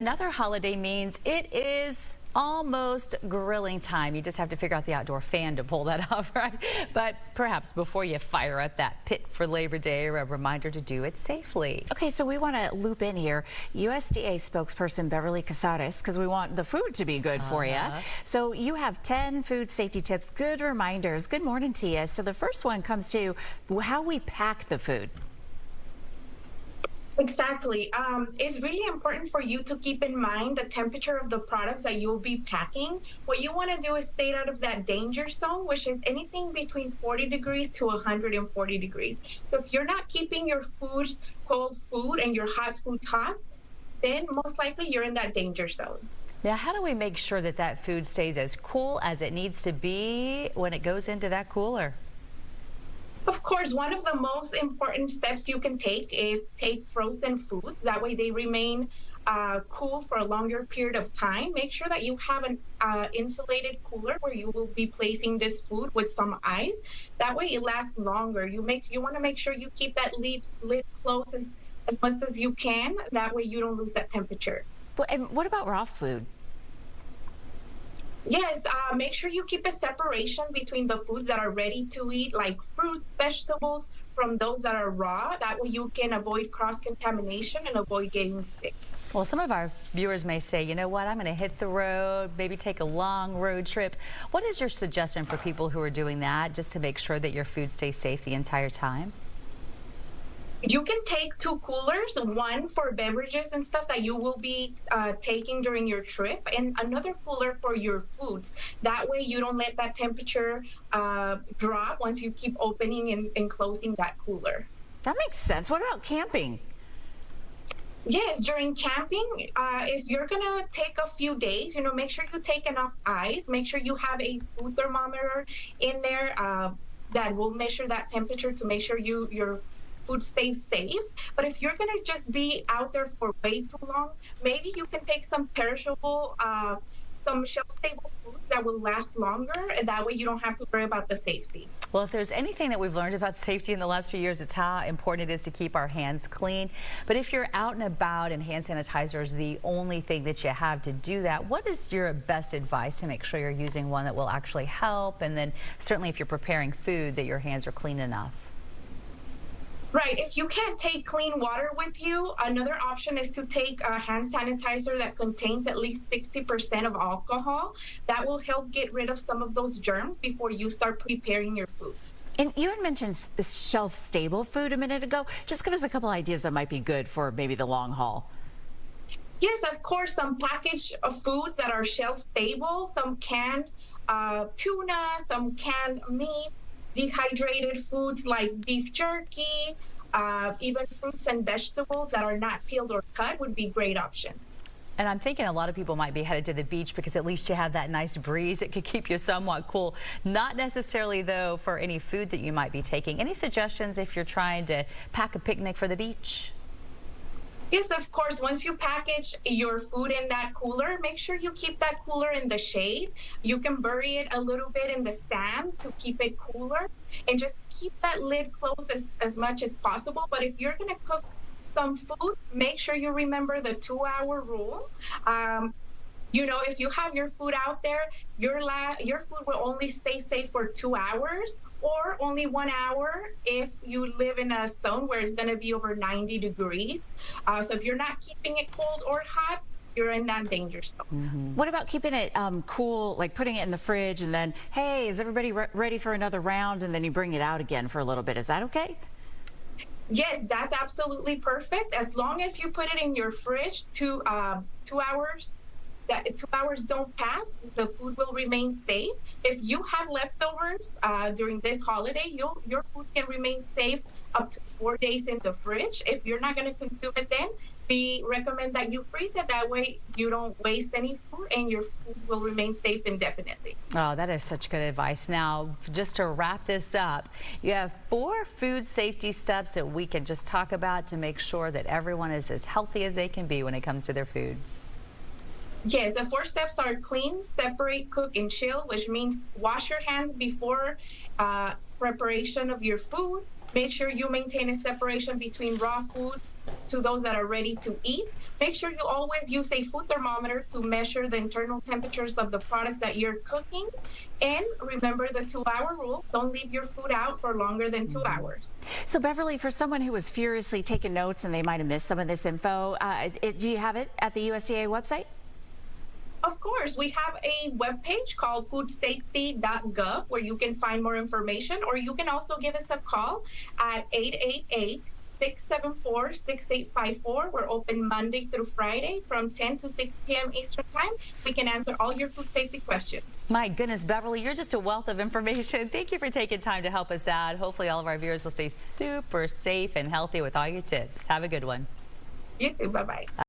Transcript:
Another holiday means it is almost grilling time. You just have to figure out the outdoor fan to pull that off, right? But perhaps before you fire up that pit for Labor Day, a reminder to do it safely. Okay, so we want to loop in here USDA spokesperson Beverly Cazares, because we want the food to be good for you. So you have 10 food safety tips, good reminders. Good morning to you. So the first one comes to how we pack the food. Exactly. It's really important for you to keep in mind the temperature of the products that you'll be packing. What you want to do is stay out of that danger zone, which is anything between 40 degrees to 140 degrees. So if you're not keeping your food cold food and your hot food hot, then most likely you're in that danger zone. Now, how do we make sure that that food stays as cool as it needs to be when it goes into that cooler? Of course, one of the most important steps you can take is take frozen foods. That way they remain cool for a longer period of time. Make sure that you have an insulated cooler where you will be placing this food with some ice. That way it lasts longer. You want to make sure you keep that lid closed as much as you can. That way you don't lose that temperature. Well, and what about raw food? Yes, make sure you keep a separation between the foods that are ready to eat, like fruits, vegetables, from those that are raw. That way you can avoid cross-contamination and avoid getting sick. Well, some of our viewers may say, you know what, I'm going to hit the road, maybe take a long road trip. What is your suggestion for people who are doing that, just to make sure that your food stays safe the entire time? You can take 2 coolers, one for beverages and stuff that you will be taking during your trip, and another cooler for your foods. That way you don't let that temperature drop once you keep opening and closing that cooler. That makes sense. What about camping? Yes, during camping, if you're gonna take a few days, make sure you take enough ice. Make sure you have a food thermometer in there that will measure that temperature to make sure your food stays safe. But if you're gonna just be out there for way too long, maybe you can take some perishable, some shelf-stable foods that will last longer, and that way you don't have to worry about the safety. Well, if there's anything that we've learned about safety in the last few years, it's how important it is to keep our hands clean. But if you're out and about and hand sanitizer is the only thing that you have to do that, what is your best advice to make sure you're using one that will actually help? And then certainly if you're preparing food, that your hands are clean enough. Right. If you can't take clean water with you, another option is to take a hand sanitizer that contains at least 60% of alcohol. That will help get rid of some of those germs before you start preparing your foods. And you had mentioned shelf-stable food a minute ago. Just give us a couple ideas that might be good for maybe the long haul. Yes, of course, some packaged foods that are shelf-stable, some canned tuna, some canned meat, dehydrated foods like beef jerky, even fruits and vegetables that are not peeled or cut would be great options. And I'm thinking a lot of people might be headed to the beach because at least you have that nice breeze. It could keep you somewhat cool. Not necessarily, though, for any food that you might be taking. Any suggestions if you're trying to pack a picnic for the beach? Yes, of course. Once you package your food in that cooler, make sure you keep that cooler in the shade. You can bury it a little bit in the sand to keep it cooler, and just keep that lid closed as much as possible. But if you're going to cook some food, make sure you remember the 2-hour rule. If you have your food out there, your food will only stay safe for 2 hours, or only 1 hour if you live in a zone where it's going to be over 90 degrees. So if you're not keeping it cold or hot, you're in that danger zone. What about keeping it cool, like putting it in the fridge and then, hey, is everybody ready for another round? And then you bring it out again for a little bit. Is that okay? Yes, that's absolutely perfect. As long as you put it in your fridge 2 hours, that 2 hours don't pass, the food will remain safe. If you have leftovers during this holiday, your food can remain safe up to 4 days in the fridge. If you're not going to consume it then, we recommend that you freeze it. That way you don't waste any food and your food will remain safe indefinitely. Oh, that is such good advice. Now, just to wrap this up, you have 4 food safety steps that we can just talk about to make sure that everyone is as healthy as they can be when it comes to their food. Yes, the 4 steps are clean, separate, cook, and chill, which means wash your hands before preparation of your food. Make sure you maintain a separation between raw foods to those that are ready to eat. Make sure you always use a food thermometer to measure the internal temperatures of the products that you're cooking. And remember the 2-hour rule. Don't leave your food out for longer than 2 hours. So Beverly, for someone who was furiously taking notes and they might have missed some of this info, do you have it at the USDA website? Of course, we have a webpage called foodsafety.gov where you can find more information, or you can also give us a call at 888-674-6854. We're open Monday through Friday from 10 to 6 p.m. Eastern Time. We can answer all your food safety questions. My goodness, Beverly, you're just a wealth of information. Thank you for taking time to help us out. Hopefully all of our viewers will stay super safe and healthy with all your tips. Have a good one. You too. Bye-bye.